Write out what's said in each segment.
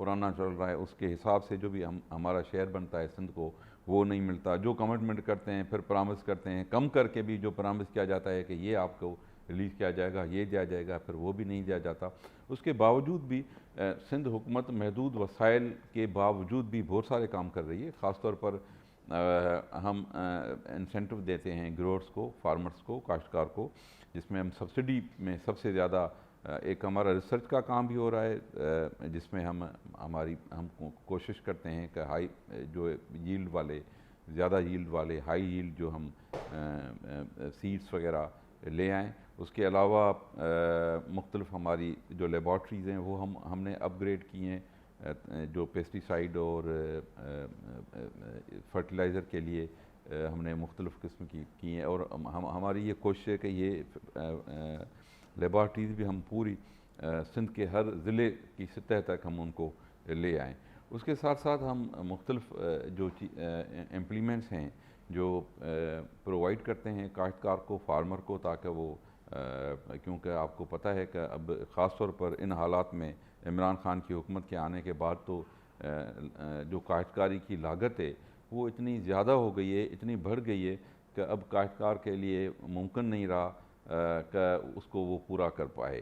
پرانا چل رہا ہے اس کے حساب سے جو بھی ہمارا شیئر بنتا ہے سندھ کو وہ نہیں ملتا. جو کمٹمنٹ کرتے ہیں پھر پرامس کرتے ہیں, کم کر کے بھی جو پرامس کیا جاتا ہے کہ یہ آپ کو ریلیز کیا جائے گا, یہ دیا جائے گا, پھر وہ بھی نہیں دیا جاتا. اس کے باوجود بھی سندھ حکومت محدود وسائل کے باوجود بھی بہت سارے کام کر رہی ہے. خاص طور پر ہم انسینٹو دیتے ہیں گروورس کو, فارمرز کو, کاشتکار کو, جس میں ہم سبسڈی میں سب سے زیادہ ایک ہمارا ریسرچ کا کام بھی ہو رہا ہے, جس میں ہم کوشش کرتے ہیں کہ ہائی جو ییلڈ والے, زیادہ ییلڈ والے, ہائی ییلڈ جو ہم سیڈس وغیرہ لے آئیں. اس کے علاوہ مختلف ہماری جو لیبارٹریز ہیں وہ ہم نے اپ گریڈ کی ہیں, جو پیسٹیسائیڈ اور فرٹیلائزر کے لیے ہم نے مختلف قسم کی ہیں. اور ہماری یہ کوشش ہے کہ یہ لیبارٹریز بھی ہم پوری سندھ کے ہر ضلع کی سطح تک ہم ان کو لے آئیں. اس کے ساتھ ساتھ ہم مختلف جو امپلیمنٹس ہیں جو پرووائڈ کرتے ہیں کاشتکار کو, فارمر کو, تاکہ وہ کیونکہ آپ کو پتہ ہے کہ اب خاص طور پر ان حالات میں عمران خان کی حکومت کے آنے کے بعد تو جو کاشتکاری کی لاگت ہے وہ اتنی زیادہ ہو گئی ہے, اتنی بڑھ گئی ہے کہ اب کاشتکار کے لیے ممکن نہیں رہا کہ اس کو وہ پورا کر پائے.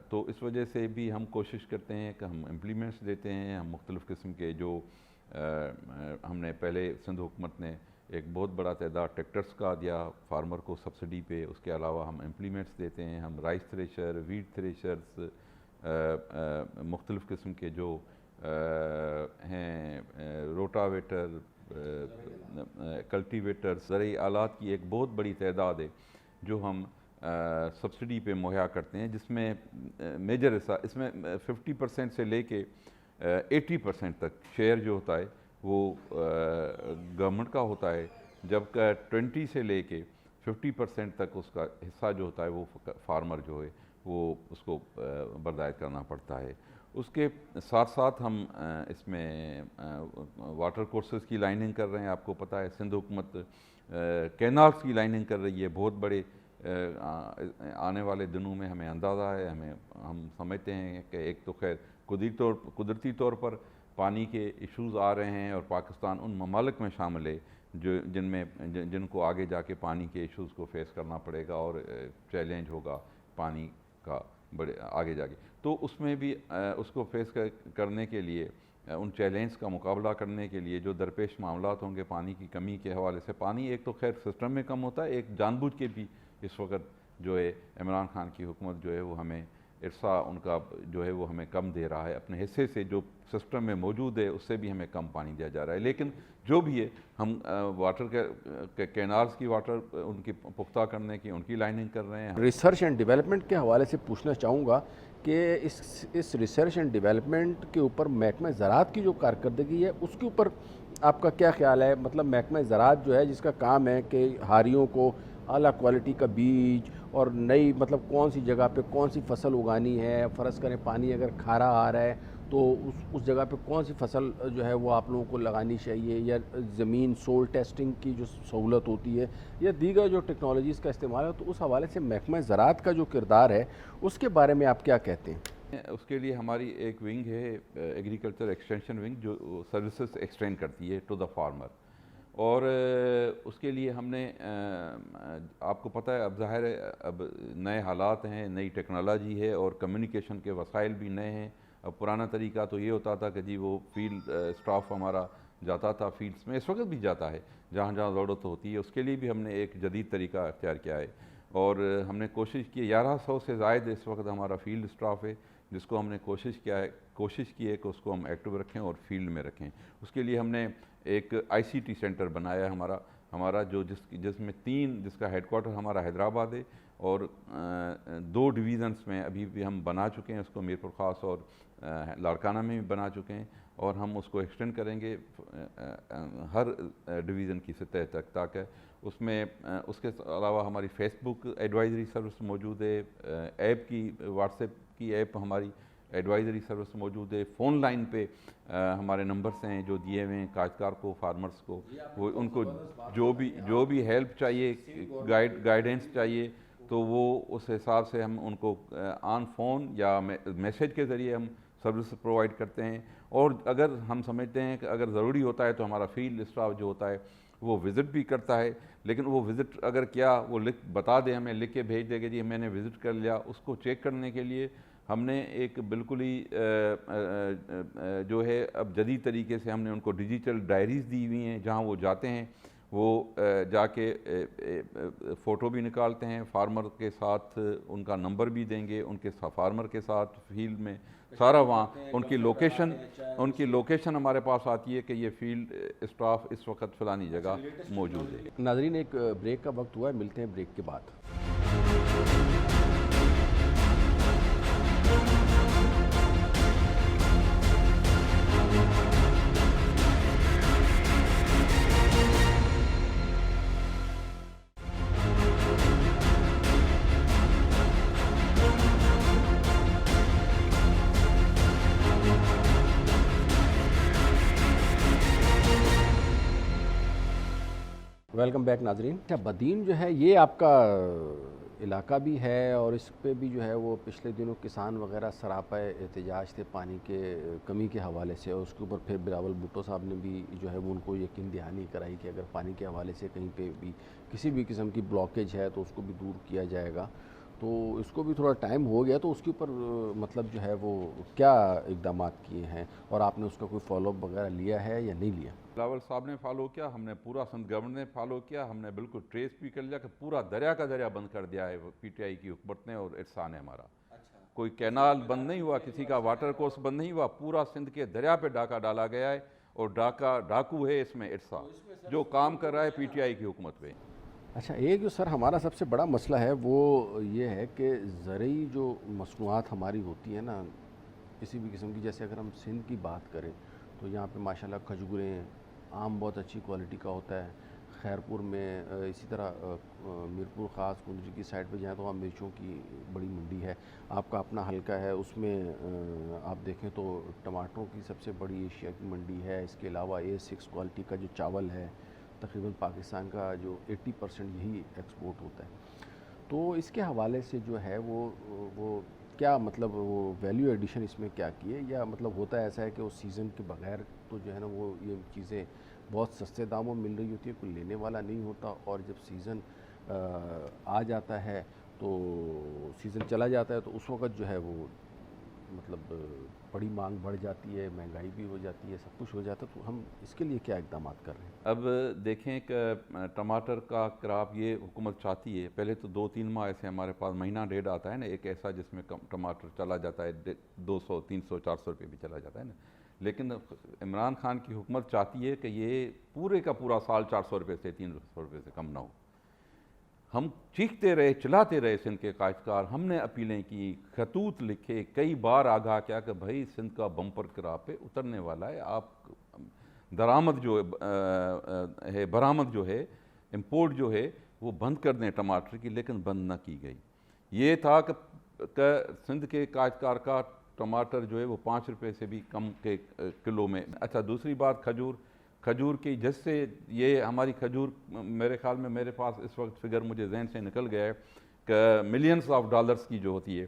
تو اس وجہ سے بھی ہم کوشش کرتے ہیں کہ ہم امپلیمنٹس دیتے ہیں. ہم مختلف قسم کے جو ہم نے پہلے سندھ حکومت نے ایک بہت بڑا تعداد ٹریکٹرز کا دیا فارمر کو سبسڈی پہ. اس کے علاوہ ہم امپلیمنٹس دیتے ہیں. ہم رائس تھریشر, ویٹ تھریشرز, مختلف قسم کے جو ہیں روٹاویٹر, کلٹیویٹر, زرعی آلات کی ایک بہت بڑی تعداد ہے جو ہم سبسڈی پہ مہیا کرتے ہیں, جس میں میجر حصہ اس میں 50% سے لے کے 80% تک شیئر جو ہوتا ہے وہ گورنمنٹ کا ہوتا ہے, جبکہ 20 سے لے کے 50% تک اس کا حصہ جو ہوتا ہے وہ فارمر جو ہے وہ اس کو برداشت کرنا پڑتا ہے. اس کے ساتھ ساتھ ہم اس میں واٹر کورسز کی لائننگ کر رہے ہیں. آپ کو پتہ ہے سندھ حکومت کینالز کی لائننگ کر رہی ہے. بہت بڑے آنے والے دنوں میں ہمیں اندازہ ہے, ہم سمجھتے ہیں کہ ایک تو خیر قدرتی طور پر پانی کے ایشوز آ رہے ہیں, اور پاکستان ان ممالک میں شامل ہے جن کو آگے جا کے پانی کے ایشوز کو فیس کرنا پڑے گا اور چیلنج ہوگا پانی کا بڑے آگے جا کے. تو اس میں بھی اس کو فیس کرنے کے لیے, ان چیلنج کا مقابلہ کرنے کے لیے جو درپیش معاملات ہوں گے پانی کی کمی کے حوالے سے, پانی ایک تو خیر سسٹم میں کم ہوتا ہے, ایک جان بوجھ کے بھی اس وقت جو ہے عمران خان کی حکومت جو ہے وہ ہمیں ارسا ان کا جو ہے وہ ہمیں کم دے رہا ہے. اپنے حصے سے جو سسٹم میں موجود ہے اس سے بھی ہمیں کم پانی دیا جا رہا ہے. لیکن جو بھی ہے ہم واٹر کے کینالز کی واٹر ان کی پختہ کرنے کی, ان کی لائننگ کر رہے ہیں. ریسرچ اینڈ ڈیولپمنٹ کے حوالے سے پوچھنا چاہوں گا کہ اس ریسرچ اینڈ ڈیولپمنٹ کے اوپر محکمہ زراعت کی جو کارکردگی ہے اس کے اوپر آپ کا کیا خیال ہے؟ مطلب محکمہ زراعت جو ہے جس کا کام ہے کہ ہاریوں کو اعلیٰ کوالٹی کا بیج اور نئی مطلب کون سی جگہ پہ کون سی فصل اگانی ہے, فرض کریں پانی اگر کھارا آ رہا ہے تو اس جگہ پہ کون سی فصل جو ہے وہ آپ لوگوں کو لگانی چاہیے, یا زمین سول ٹیسٹنگ کی جو سہولت ہوتی ہے یا دیگر جو ٹیکنالوجیز کا استعمال ہے, تو اس حوالے سے محکمہ زراعت کا جو کردار ہے اس کے بارے میں آپ کیا کہتے ہیں؟ اس کے لیے ہماری ایک ونگ ہے ایگریکلچر ایکسٹینشن ونگ جو سروسز ایکسٹینڈ کرتی ہے ٹو دا فارمر, اور اس کے لیے ہم نے آپ کو پتہ ہے اب ظاہر ہے اب نئے حالات ہیں, نئی ٹیکنالوجی ہے اور کمیونیکیشن کے وسائل بھی نئے ہیں. اب پرانا طریقہ تو یہ ہوتا تھا کہ جی وہ فیلڈ اسٹاف ہمارا جاتا تھا فیلڈس میں, اس وقت بھی جاتا ہے جہاں جہاں ضرورت ہوتی ہے. اس کے لیے بھی ہم نے ایک جدید طریقہ اختیار کیا ہے, اور ہم نے کوشش کی 1100 سے زائد اس وقت ہمارا فیلڈ اسٹاف ہے, جس کو ہم نے کوشش کی ہے کہ اس کو ہم ایکٹیو رکھیں اور فیلڈ میں رکھیں. اس کے لیے ہم نے ایک ICT سینٹر بنایا ہے ہمارا جو جس میں جس کا ہیڈ کوارٹر ہمارا حیدرآباد ہے, اور 2 ڈویژنس میں ابھی بھی ہم بنا چکے ہیں اس کو, میرپور خاص اور لاڑکانہ میں بھی بنا چکے ہیں, اور ہم اس کو ایکسٹینڈ کریں گے ہر ڈویژن کی سطح تک, تاکہ اس میں اس کے علاوہ ہماری فیس بک ایڈوائزری سروس موجود ہے, ایپ کی واٹس ایپ کی ایپ ہماری ایڈوائزری سروس موجود ہے, فون لائن پہ ہمارے نمبرز ہیں جو دیے ہوئے ہیں کاشتکار کو, فارمرز کو, وہ ان کو جو بھی ہیلپ چاہیے, گائیڈنس چاہیے تو وہ اس حساب سے ہم ان کو آن فون یا میسیج کے ذریعے ہم سروس پرووائڈ کرتے ہیں، اور اگر ہم سمجھتے ہیں کہ اگر ضروری ہوتا ہے تو ہمارا فیلڈ اسٹاف جو ہوتا ہے وہ وزٹ بھی کرتا ہے، لیکن وہ وزٹ اگر کیا وہ بتا دے، ہمیں لکھ کے بھیج دے کہ جی میں نے وزٹ کر لیا، اس کو چیک کرنے کے لیے ہم نے ایک بالکل ہی جو ہے اب جدید طریقے سے ہم نے ان کو ڈیجیٹل ڈائریز دی ہوئی ہیں، جہاں وہ جاتے ہیں وہ جا کے فوٹو بھی نکالتے ہیں، فارمر کے ساتھ ان کا نمبر بھی دیں گے، ان کے فارمر کے ساتھ فیلڈ میں سارا وہاں ان کی لوکیشن ہمارے پاس آتی ہے کہ یہ فیلڈ اسٹاف اس وقت فلانی جگہ موجود ہے۔ ناظرین، ایک بریک کا وقت ہوا ہے، ملتے ہیں بریک کے بعد۔ ویلکم بیک ناظرین۔ اچھا، بدین جو ہے یہ آپ کا علاقہ بھی ہے، اور اس پہ بھی جو ہے وہ پچھلے دنوں کسان وغیرہ سراپا احتجاج تھے پانی کے کمی کے حوالے سے، اور اس کے اوپر پھر بلاول بھٹو صاحب نے بھی جو ہے وہ ان کو یقین دہانی کرائی کہ اگر پانی کے حوالے سے کہیں پہ بھی کسی بھی قسم کی بلاکیج ہے تو اس کو بھی دور کیا جائے گا۔ تو اس کو بھی تھوڑا ٹائم ہو گیا، تو اس کے اوپر مطلب جو ہے وہ کیا اقدامات کیے ہیں، اور آپ نے اس کا کوئی فالو اپ وغیرہ لیا ہے یا نہیں لیا؟ بلاول صاحب نے فالو کیا، ہم نے پورا سندھ گورنمنٹ نے فالو کیا، ہم نے بالکل ٹریس بھی کر لیا کہ پورا دریا کا دریا بند کر دیا ہے پی ٹی آئی کی حکومت نے اور ارسا نے ہمارا۔ کوئی کینال بند نہیں ہوا، کسی کا واٹر کورس بند نہیں ہوا، پورا سندھ کے دریا پہ ڈاکہ ڈالا گیا ہے، اور ڈاکو ہے اس میں ارسا، جو کام کر رہا ہے پی ٹی آئی کی حکومت پہ۔ اچھا، ایک جو سر ہمارا سب سے بڑا مسئلہ ہے وہ یہ ہے کہ زرعی جو مصنوعات ہماری ہوتی ہیں نا کسی بھی قسم کی، جیسے اگر ہم سندھ کی بات کریں تو یہاں پہ ماشاءاللہ کھجوریں، آم بہت اچھی کوالٹی کا ہوتا ہے، خیرپور میں اسی طرح میرپور خاص کنجری کی سائڈ پہ جائیں تو وہاں مرچوں کی بڑی منڈی ہے، آپ کا اپنا حلقہ ہے، اس میں آپ دیکھیں تو ٹماٹروں کی سب سے بڑی ایشیا کی منڈی ہے۔ اس کے علاوہ A6 کوالٹی کا جو چاول ہے تقریباً پاکستان کا جو 80% یہی ایکسپورٹ ہوتا ہے۔ تو اس کے حوالے سے جو ہے وہ کیا مطلب وہ ویلیو ایڈیشن اس میں کیا کیے، یا مطلب ہوتا ہے ایسا ہے کہ اس سیزن کے بغیر تو جو ہے نا وہ یہ چیزیں بہت سستے داموں مل رہی ہوتی ہے، کوئی لینے والا نہیں ہوتا، اور جب سیزن آ جاتا ہے تو سیزن چلا جاتا ہے تو اس وقت جو ہے وہ مطلب بڑی مانگ بڑھ جاتی ہے، مہنگائی بھی ہو جاتی ہے، سب کچھ ہو جاتا ہے، تو ہم اس کے لیے کیا اقدامات کر رہے ہیں؟ اب دیکھیں کہ ٹماٹر کا کراپ یہ حکومت چاہتی ہے، پہلے تو 2-3 ماہ ایسے ہمارے پاس مہینہ ڈیڑھ آتا ہے نا ایک ایسا جس میں ٹماٹر چلا جاتا ہے 200 300 400 روپے بھی چلا جاتا ہے نا، لیکن عمران خان کی حکومت چاہتی ہے کہ یہ پورے کا پورا سال 400 روپے سے 300 روپے سے کم نہ ہو۔ ہم چیختے رہے، چلاتے رہے سندھ کے کاشتکار، ہم نے اپیلیں کی، خطوط لکھے، کئی بار آگاہ کیا کہ بھائی سندھ کا بمپر کراپ پہ اترنے والا ہے، آپ درآمد جو ہے برآمد جو ہے امپورٹ جو ہے وہ بند کر دیں ٹماٹر کی، لیکن بند نہ کی گئی۔ یہ تھا کہ سندھ کے کاشتکار کا ٹماٹر جو ہے وہ 5 روپے سے بھی کم کے کلو میں۔ اچھا، دوسری بات کھجور کی، جس سے یہ ہماری کھجور میرے خیال میں میرے پاس اس وقت فگر مجھے ذہن سے نکل گیا ہے کہ ملینز آف ڈالرز کی جو ہوتی ہے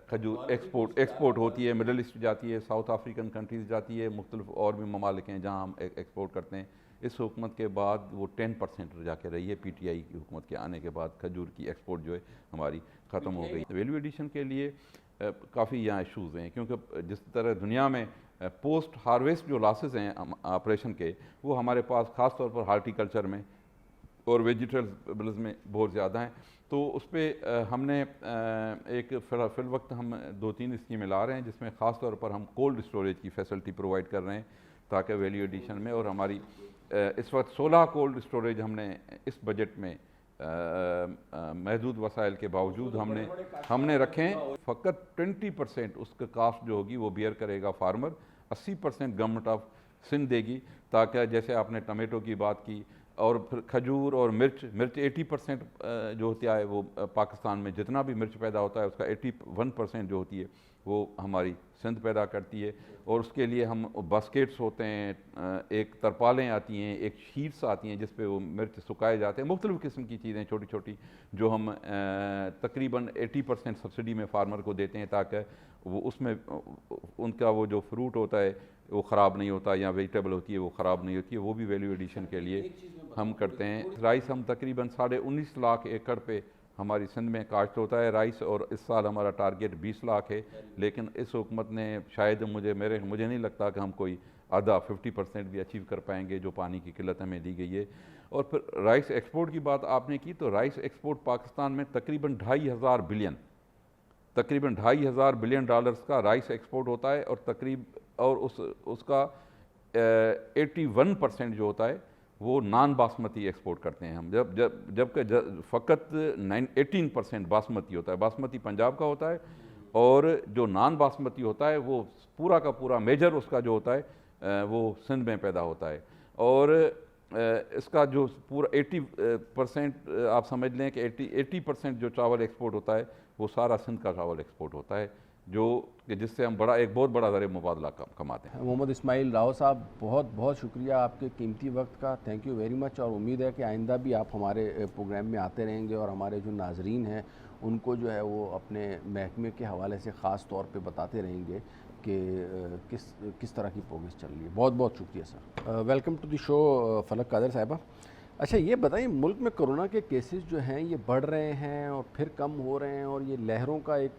کھجور ایکسپورٹ ہوتی ہے، مڈل ایسٹ جاتی ہے، ساؤتھ افریقن کنٹریز جاتی ہے، مختلف اور بھی ممالک ہیں جہاں ہم ایکسپورٹ کرتے ہیں۔ اس حکومت کے بعد وہ 10% جا کے رہی ہے، پی ٹی آئی کی حکومت کے آنے کے بعد کھجور کی ایکسپورٹ جو ہے ہماری ختم ہو گئی۔ ویلیو ایڈیشن کے لیے کافی یہاں ایشوز ہیں، کیونکہ جس طرح دنیا میں پوسٹ ہارویسٹ جو لاسز ہیں آپریشن کے، وہ ہمارے پاس خاص طور پر ہارٹی کلچر میں اور ویجیٹیبلز میں بہت زیادہ ہیں۔ تو اس پہ ہم نے ایک فی الوقت ہم 2-3 اسکیمیں لا رہے ہیں، جس میں خاص طور پر ہم کولڈ اسٹوریج کی فیسلٹی پرووائڈ کر رہے ہیں تاکہ ویلیو ایڈیشن میں، اور ہماری اس وقت 16 کولڈ اسٹوریج ہم نے اس بجٹ میں محدود وسائل کے باوجود ہم نے رکھیں۔ فقط 20% اس کا کاسٹ جو ہوگی وہ بیئر کرے گا فارمر، 80% گورنمنٹ آف سندھ دے گی، تاکہ جیسے آپ نے ٹمیٹو کی بات کی، اور پھر کھجور اور مرچ 80% جو ہوتا ہے وہ پاکستان میں جتنا بھی مرچ پیدا ہوتا ہے اس کا 81% جو ہوتی ہے وہ ہماری سندھ پیدا کرتی ہے، اور اس کے لیے ہم باسکیٹس ہوتے ہیں، ایک ترپالیں آتی ہیں، ایک شیٹس آتی ہیں جس پہ وہ مرچ سکھائے جاتے ہیں، مختلف قسم کی چیزیں چھوٹی چھوٹی جو ہم تقریباً 80% سبسڈی میں فارمر کو دیتے ہیں تاکہ وہ اس میں ان کا وہ جو فروٹ ہوتا ہے وہ خراب نہیں ہوتا، یا ویجیٹیبل ہوتی ہے وہ خراب نہیں ہوتی ہے، وہ بھی ویلیو ایڈیشن کے لیے ہم کرتے ہیں۔ رائس ہم تقریباً 19.5 لاکھ ایکڑ پہ ہماری سندھ میں کاشت ہوتا ہے رائس، اور اس سال ہمارا ٹارگیٹ 20 لاکھ ہے، لیکن اس حکومت نے شاید مجھے نہیں لگتا کہ ہم کوئی آدھا 50% بھی اچیو کر پائیں گے جو پانی کی قلت ہمیں دی گئی ہے۔ اور پھر رائس ایکسپورٹ کی بات آپ نے کی، تو رائس ایکسپورٹ پاکستان میں تقریباً 2,500 بلین ڈالرز کا رائس ایکسپورٹ ہوتا ہے، اور اس کا 81% جو ہوتا ہے وہ نان باسمتی ایکسپورٹ کرتے ہیں ہم، جبکہ فقط 18% باسمتی ہوتا ہے۔ باسمتی پنجاب کا ہوتا ہے، اور جو نان باسمتی ہوتا ہے وہ پورا کا پورا میجر اس کا جو ہوتا ہے وہ سندھ میں پیدا ہوتا ہے، اور اس کا جو پورا 80% آپ سمجھ لیں کہ 80% جو چاول ایکسپورٹ ہوتا ہے وہ سارا سندھ کا چاول ایکسپورٹ ہوتا ہے، جس سے ہم ایک بہت بڑا ذریعہ مبادلہ کماتے ہیں۔ محمد اسماعیل راؤ صاحب، بہت بہت شکریہ آپ کے قیمتی وقت کا، تھینک یو ویری مچ، اور امید ہے کہ آئندہ بھی آپ ہمارے پروگرام میں آتے رہیں گے، اور ہمارے جو ناظرین ہیں ان کو جو ہے وہ اپنے محکمے کے حوالے سے خاص طور پہ بتاتے رہیں گے کہ کس طرح کی پروگریس چل رہی ہے۔ بہت بہت شکریہ سر۔ ویلکم ٹو دی شو فلک قادر صاحبہ۔ اچھا یہ بتائیں، ملک میں کرونا کے کیسز جو ہیں یہ بڑھ رہے ہیں اور پھر کم ہو رہے ہیں، اور یہ لہروں کا ایک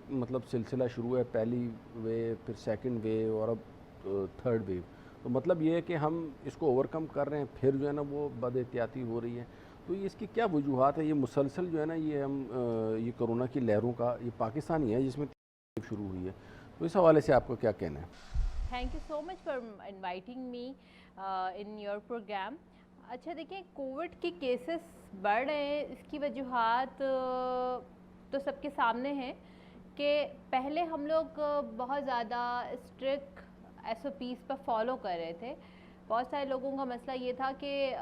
سلسلہ شروع ہے، پہلی ویو، پھر سیکنڈ ویو، اور اب تھرڈ ویو، تو مطلب یہ ہے کہ ہم اس کو اوور کم کر رہے ہیں، پھر جو ہے نا وہ بد احتیاطی ہو رہی ہے، تو یہ اس کی کیا وجوہات ہے؟ یہ مسلسل جو ہے نا یہ کرونا کی لہروں کا، یہ پاکستانی ہے جس میں شروع ہوئی ہے، تو اس حوالے سے آپ کا کیا کہنا ہے؟ Thank you so much for inviting me in your program. اچھا دیکھیں، کووڈ کے کیسز بڑھ رہے ہیں، اس کی وجوہات تو سب کے سامنے ہیں کہ پہلے ہم لوگ بہت زیادہ اسٹرکٹ SOPs پر فالو کر رہے تھے۔ بہت سارے لوگوں کا مسئلہ یہ تھا کہ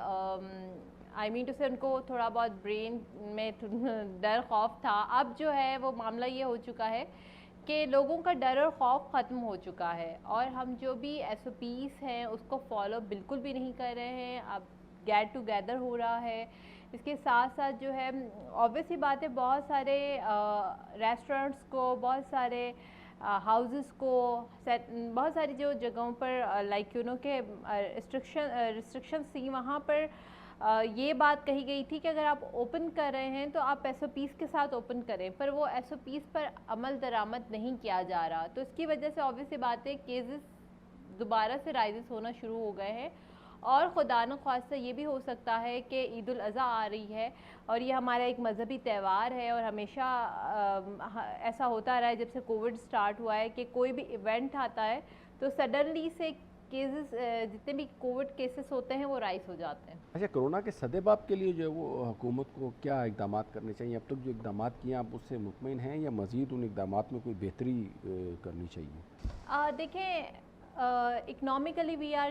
ان کو تھوڑا بہت برین میں ڈر خوف تھا۔ اب جو ہے وہ معاملہ یہ ہو چکا ہے کہ لوگوں کا ڈر اور خوف ختم ہو چکا ہے، اور ہم جو بھی SOPs ہیں اس کو فالو بالکل بھی نہیں کر رہے ہیں۔ اب گیٹ ٹوگیدر ہو رہا ہے، اس کے ساتھ ساتھ جو ہے obvious سی بات ہے، بہت سارے ریسٹورنٹس کو، بہت سارے ہاؤسز کو، بہت ساری جو جگہوں پر لائک کہ ریسٹرکشنس تھی، وہاں پر یہ بات کہی گئی تھی کہ اگر آپ اوپن کر رہے ہیں تو آپ SOPs کے ساتھ اوپن کریں، پر وہ SOPs پر عمل درآمد نہیں کیا جا رہا، تو اس کی وجہ سے obvious سی بات ہے کیسز دوبارہ سے رائزز ہونا شروع ہو گئے ہیں۔ اور خدا نخواستہ یہ بھی ہو سکتا ہے کہ عید الاضحیٰ آ رہی ہے، اور یہ ہمارا ایک مذہبی تہوار ہے، اور ہمیشہ ایسا ہوتا رہا ہے جب سے کووڈ سٹارٹ ہوا ہے کہ کوئی بھی ایونٹ آتا ہے تو سڈنلی سے کیسز، جتنے بھی کووڈ کیسز ہوتے ہیں وہ رائز ہو جاتے ہیں۔ اچھا، کرونا کے سدباب کے لیے جو ہے وہ حکومت کو کیا اقدامات کرنے چاہیے؟ اب تک جو اقدامات کیے ہیں آپ اس سے مطمئن ہیں، یا مزید ان اقدامات میں کوئی بہتری کرنی چاہیے؟ دیکھیں، economically we are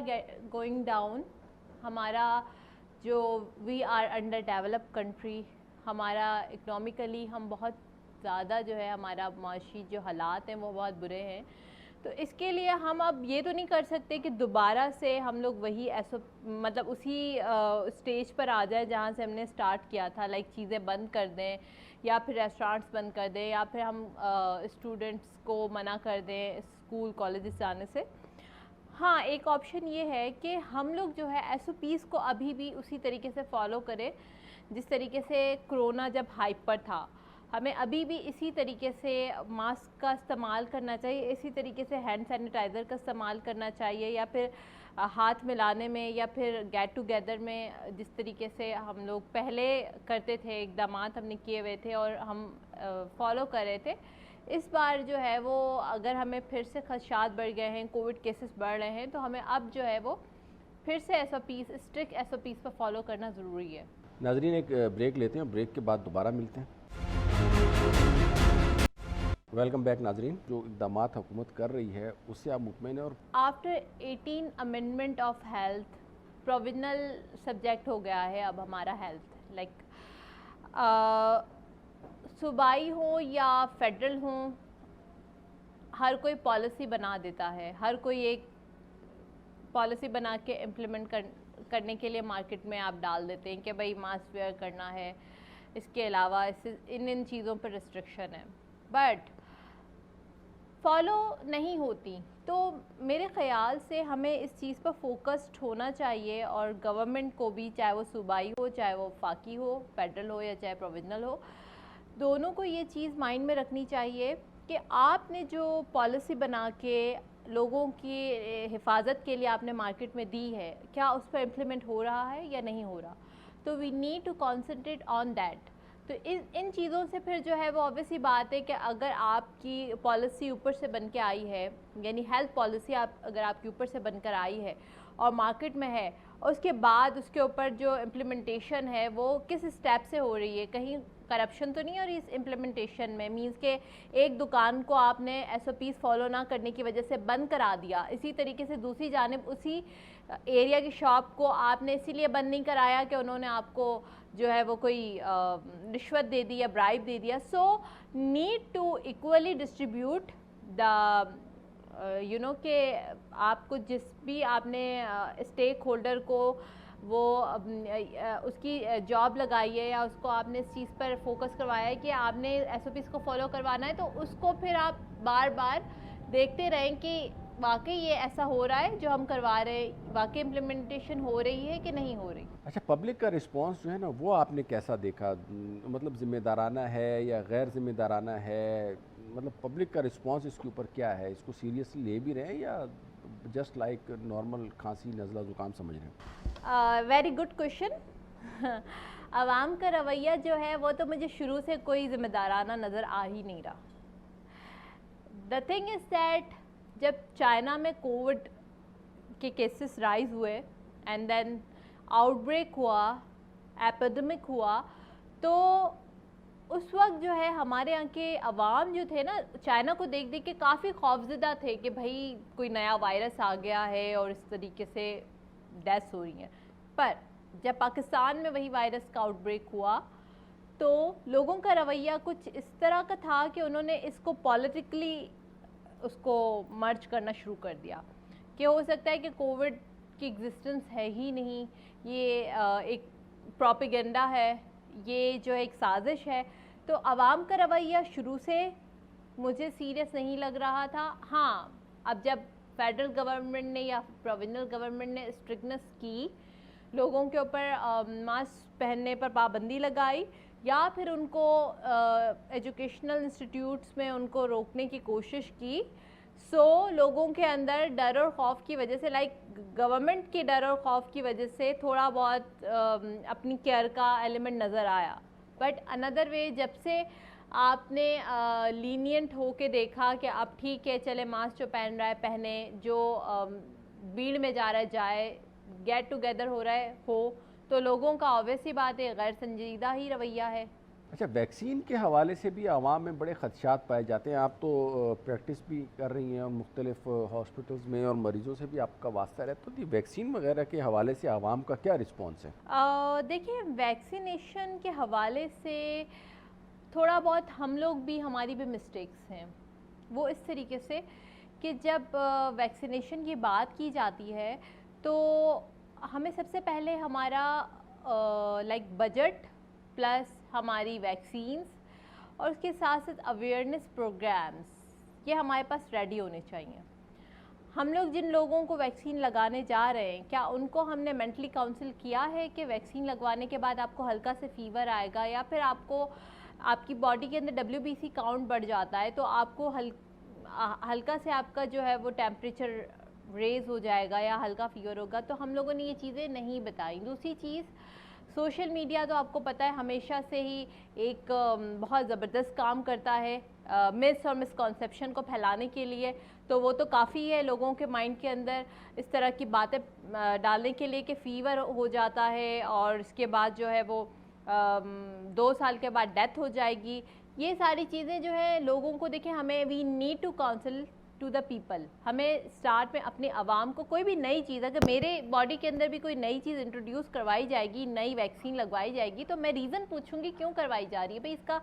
going down, ہمارا جو we are under develop country, ہمارا اکنامکلی ہم بہت زیادہ جو ہے ہمارا معاشی جو حالات ہیں وہ بہت برے ہیں، تو اس کے لیے ہم اب یہ تو نہیں کر سکتے کہ دوبارہ سے ہم لوگ وہی مطلب اسی اسٹیج پر آ جائے جہاں سے ہم نے سٹارٹ کیا تھا، لائک چیزیں بند کر دیں، یا پھر ریسٹورانٹس بند کر دیں، یا پھر ہم اسٹوڈنٹس کو منع کر دیں اسکول کالجز جانے سے۔ ہاں، ایک آپشن یہ ہے کہ ہم لوگ جو ہے SOPs کو ابھی بھی اسی طریقے سے فالو کریں جس طریقے سے کرونا جب ہائپ پر تھا، ہمیں ابھی بھی اسی طریقے سے ماسک کا استعمال کرنا چاہیے، اسی طریقے سے ہینڈ سینیٹائزر کا استعمال کرنا چاہیے، یا پھر ہاتھ ملانے میں، یا پھر گیٹ ٹوگیدر میں جس طریقے سے ہم لوگ پہلے کرتے تھے، اقدامات ہم نے کیے ہوئے تھے اور ہم فالو کر رہے تھے، اس بار جو ہے وہ اگر ہمیں پھر سے خدشات بڑھ گئے ہیں، کووڈ کیسز بڑھ رہے ہیں، تو ہمیں اب جو ہے وہ پھر سے SOPs، اسٹرکٹ SOPs پر فالو کرنا ضروری ہے۔ ناظرین ایک بریک لیتے ہیں، بریک کے بعد دوبارہ ملتے ہیں۔ ویلکم بیک ناظرین، جو اقدامات حکومت کر رہی ہے اس سے آپ مطمئن ہیں؟ اور after 18 amendment of health, provisional subject ہو گیا ہے اب ہمارا ہیلتھ، لائک صوبائی ہوں یا فیڈرل ہوں، ہر کوئی پالیسی بنا دیتا ہے، ہر کوئی ایک پالیسی بنا کے امپلیمنٹ کرنے کے لیے مارکیٹ میں آپ ڈال دیتے ہیں کہ بھائی ماسک ویئر کرنا ہے، اس کے علاوہ ان چیزوں پر ریسٹرکشن ہے، بٹ فالو نہیں ہوتی. تو میرے خیال سے ہمیں اس چیز پر فوکسڈ ہونا چاہیے, اور گورنمنٹ کو بھی, چاہے وہ صوبائی ہو, چاہے وہ وفاقی ہو, فیڈرل ہو, یا چاہے پروویژنل ہو, دونوں کو یہ چیز مائنڈ میں رکھنی چاہیے کہ آپ نے جو پالیسی بنا کے لوگوں کی حفاظت کے لیے آپ نے مارکیٹ میں دی ہے, کیا اس پر امپلیمنٹ ہو رہا ہے یا نہیں ہو رہا. تو we need to concentrate on that. تو ان چیزوں سے پھر جو ہے وہ obviously بات ہے کہ اگر آپ کی پالیسی اوپر سے بن کے آئی ہے, یعنی ہیلتھ پالیسی اگر آپ کے اوپر سے بن کر آئی ہے اور مارکیٹ میں ہے, اور اس کے بعد اس کے اوپر جو امپلیمنٹیشن ہے وہ کس اسٹیپ سے ہو رہی ہے, کہیں کرپشن تو نہیں ہو رہی اس امپلیمنٹیشن میں, مینس کہ ایک دکان کو آپ نے SOPs فالو نہ کرنے کی وجہ سے بند کرا دیا, اسی طریقے سے دوسری جانب اسی ایریا کی شاپ کو آپ نے اسی لیے بند نہیں کرایا کہ انہوں نے آپ کو جو ہے وہ کوئی رشوت دے دی یا برائب دے دیا. So need to equally distribute the کہ آپ کو جس بھی آپ نے اسٹیک ہولڈر کو وہ اس کی جاب لگائی ہے, یا اس کو آپ نے اس چیز پر فوکس کروایا ہے کہ آپ نے SOPs کو فالو کروانا ہے, تو اس کو پھر آپ بار بار دیکھتے رہیں کہ واقعی یہ ایسا ہو رہا ہے جو ہم کروا رہے ہیں, واقعی امپلیمنٹیشن ہو رہی ہے کہ نہیں ہو رہی. اچھا, پبلک کا رسپانس جو ہے نا وہ آپ نے کیسا دیکھا, مطلب ذمہ دارانہ ہے یا غیر ذمہ دارانہ ہے, مطلب پبلک کا رسپانس اس کے اوپر کیا ہے, اس کو سیریسلی لے بھی رہے ہیں یا جسٹ لائک نارمل کھانسی نزلہ زکام سمجھ رہے ہیں؟ Very good question. عوام کا رویہ جو ہے وہ تو مجھے شروع سے کوئی ذمہ دارانہ نظر آ ہی نہیں رہا. دا تھنگ از دیٹ جب چائنا میں کووڈ کے کیسز رائز ہوئے اینڈ دین آؤٹ بریک ہوا, ایپیڈمک ہوا, تو اس وقت جو ہے ہمارے یہاں کے عوام جو تھے نا, چائنا کو دیکھ دیکھ کے کافی خوفزدہ تھے کہ بھائی کوئی نیا وائرس آ گیا ہے اور اس طریقے سے ڈیتھس ہو رہی ہیں. پر جب پاکستان میں وہی وائرس کا آؤٹ بریک ہوا تو لوگوں کا رویہ کچھ اس طرح کا تھا کہ انہوں نے اس کو پولیٹیکلی اس کو مرج کرنا شروع کر دیا کہ ہو سکتا ہے کہ کووڈ کی ایگزسٹنس ہے ہی نہیں, یہ ایک پروپیگنڈا ہے, یہ جو ایک سازش ہے. تو عوام کا رویہ شروع سے مجھے سیریس نہیں لگ رہا تھا. ہاں, اب جب فیڈرل گورنمنٹ نے یا پروونشل گورنمنٹ نے اسٹرکٹنس کی, لوگوں کے اوپر ماسک پہننے پر پابندی لگائی, یا پھر ان کو ایجوکیشنل انسٹیٹیوٹس میں ان کو روکنے کی کوشش کی, سو لوگوں کے اندر ڈر اور خوف کی وجہ سے, لائک گورنمنٹ کے ڈر اور خوف کی وجہ سے تھوڑا بہت اپنی کیئر کا ایلیمنٹ نظر آیا. بٹ اندر وے جب سے آپ نے لینینٹ ہو کے دیکھا کہ اب ٹھیک ہے چلے ماسک جو پہن رہا ہے پہنے, جو بھیڑ میں جا رہا ہے جائے, گیٹ ٹوگیدر ہو رہا ہے ہو, تو لوگوں کا آبویسلی بات ہے غیر سنجیدہ ہی رویہ ہے. اچھا, ویکسین کے حوالے سے بھی عوام میں بڑے خدشات پائے جاتے ہیں. آپ تو پریکٹس بھی کر رہی ہیں اور مختلف ہاسپٹلز میں, اور مریضوں سے بھی آپ کا واسطہ رہتا ہے, تو ویکسین وغیرہ کے حوالے سے عوام کا کیا رسپانس ہے؟ دیکھیں, ویکسینیشن کے حوالے سے تھوڑا بہت ہم لوگ بھی, ہماری بھی مسٹیکس ہیں. وہ اس طریقے سے کہ جب ویکسینیشن کی بات کی جاتی ہے تو ہمیں سب سے پہلے ہمارا لائک بجٹ پلس ہماری ویکسینز اور اس کے ساتھ ساتھ اویئرنیس پروگرامز, یہ ہمارے پاس ریڈی ہونے چاہیے. ہم لوگ جن لوگوں کو ویکسین لگانے جا رہے ہیں, کیا ان کو ہم نے مینٹلی کاؤنسل کیا ہے کہ ویکسین لگوانے کے بعد آپ کو ہلکا سے فیور آئے گا, یا پھر آپ کو آپ کی باڈی کے اندر WBC کاؤنٹ بڑھ جاتا ہے تو آپ کو ہلکا سے آپ کا جو ہے وہ ٹیمپریچر ریز ہو جائے گا یا ہلکا فیور ہوگا. تو ہم لوگوں نے یہ چیزیں نہیں بتائیں. دوسری چیز, سوشل میڈیا تو آپ کو پتہ ہے ہمیشہ سے ہی ایک بہت زبردست کام کرتا ہے مس اور مسکنسیپشن کو پھیلانے کے لیے. تو وہ تو کافی ہے لوگوں کے مائنڈ کے اندر اس طرح کی باتیں ڈالنے کے لیے کہ فیور ہو جاتا ہے اور اس کے بعد جو ہے وہ 2 سال کے بعد ڈیتھ ہو جائے گی. یہ ساری چیزیں جو ہے لوگوں کو, دیکھیں ہمیں we need to counsel to the people. ہمیں اسٹارٹ میں اپنے عوام کو کوئی بھی نئی چیز, اگر میرے باڈی کے اندر بھی کوئی نئی چیز انٹروڈیوس کروائی جائے گی, نئی ویکسین لگوائی جائے گی, تو میں ریزن پوچھوں گی کیوں کروائی جا رہی ہے, بھئی اس کا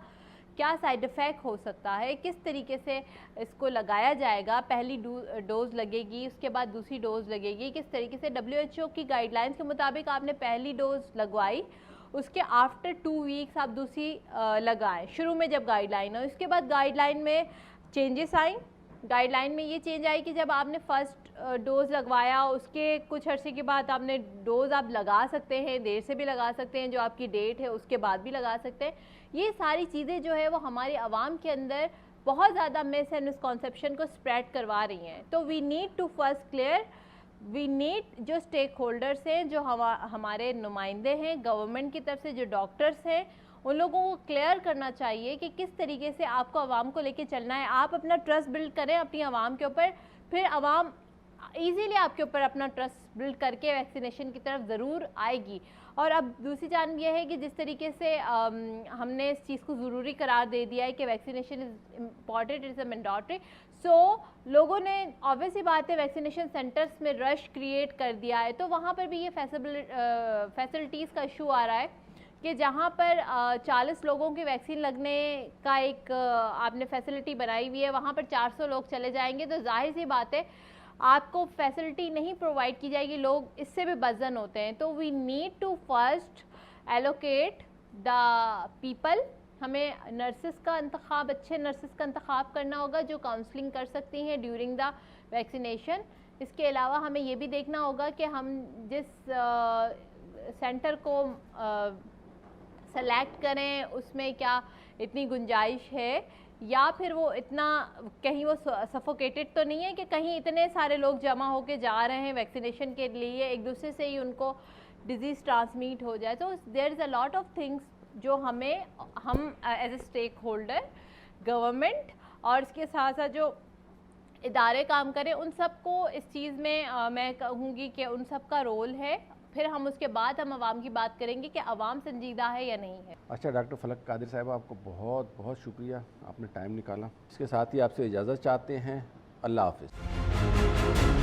کیا سائیڈ افیکٹ ہو سکتا ہے, کس طریقے سے اس کو لگایا جائے گا, پہلی ڈوز لگے گی, اس کے بعد دوسری ڈوز لگے گی, کس طریقے سے. WHO کی گائیڈ لائنس کے مطابق آپ نے پہلی ڈوز لگوائی, اس کے آفٹر 2 ویکس آپ دوسری لگائیں, شروع میں جب گائیڈ لائن ہو. اس کے بعد گائیڈ لائن میں چینجز آئیں, گائیڈ لائن میں یہ چینج آئی کہ جب آپ نے فرسٹ ڈوز لگوایا اس کے کچھ عرصے کے بعد آپ نے ڈوز آپ لگا سکتے ہیں، دیر سے بھی لگا سکتے ہیں، جو آپ کی ڈیٹ ہے اس کے بعد بھی لگا سکتے ہیں. یہ ساری چیزیں جو ہے وہ ہماری عوام کے اندر بہت زیادہ مس اینڈ مسکنسیپشن کو اسپریڈ کروا رہی ہیں. تو we need to first clear, we need جو اسٹیک ہولڈرس ہیں، جو ہمارے نمائندے ہیں گورنمنٹ کی طرف سے، جو ڈاکٹرس ہیں، ان لوگوں کو کلیئر کرنا چاہیے کہ کس طریقے سے آپ کو عوام کو لے کے چلنا ہے. آپ اپنا ٹرسٹ بلڈ کریں اپنی عوام کے اوپر، پھر عوام ایزیلی آپ کے اوپر اپنا ٹرسٹ بلڈ کر کے ویکسینیشن کی طرف ضرور آئے گی. اور اب دوسری جانب یہ ہے کہ جس طریقے سے ہم نے اس چیز کو ضروری قرار دے دیا ہے کہ vaccination is important, is a mandatory, so لوگوں نے آبویس سی بات ہے ویکسینیشن سینٹرز میں رش کریٹ کر دیا ہے. تو وہاں پر بھی یہ فیسلٹیز کا ایشو آ رہا ہے کہ جہاں پر 40 لوگوں کی ویکسین لگنے کا ایک آپ نے فیسلٹی بنائی ہوئی ہے، وہاں پر 400 لوگ چلے جائیں گے تو ظاہر سی بات ہے آپ کو فیسلٹی نہیں پرووائڈ کی جائے گی، لوگ اس سے بھی بزن ہوتے ہیں. تو we need to first allocate the people. ہمیں نرسز کا انتخاب، اچھے نرسز کا انتخاب کرنا ہوگا جو کاؤنسلنگ کر سکتی ہیں ڈیورنگ دا ویکسینیشن. اس کے علاوہ ہمیں یہ بھی دیکھنا ہوگا کہ ہم جس سینٹر کو سلیکٹ کریں اس میں کیا اتنی گنجائش ہے، یا پھر وہ اتنا کہیں وہ سفوکیٹڈ تو نہیں ہے کہ کہیں اتنے سارے لوگ جمع ہو کے جا رہے ہیں ویکسینیشن کے لیے، ایک دوسرے سے ہی ان کو ڈیزیز ٹرانسمیٹ ہو جائے. تو دیر از اے لاٹ آف تھنگس جو ہم as a stake holder government اور اس کے ساتھ ساتھ جو ادارے کام کریں ان سب کو اس چیز میں میں کہوں گی کہ ان سب کا رول ہے. پھر ہم اس کے بعد ہم عوام کی بات کریں گے کہ عوام سنجیدہ ہے یا نہیں ہے. اچھا ڈاکٹر فلک قادر صاحب، آپ کو بہت بہت شکریہ، آپ نے ٹائم نکالا. اس کے ساتھ ہی آپ سے اجازت چاہتے ہیں. اللہ حافظ.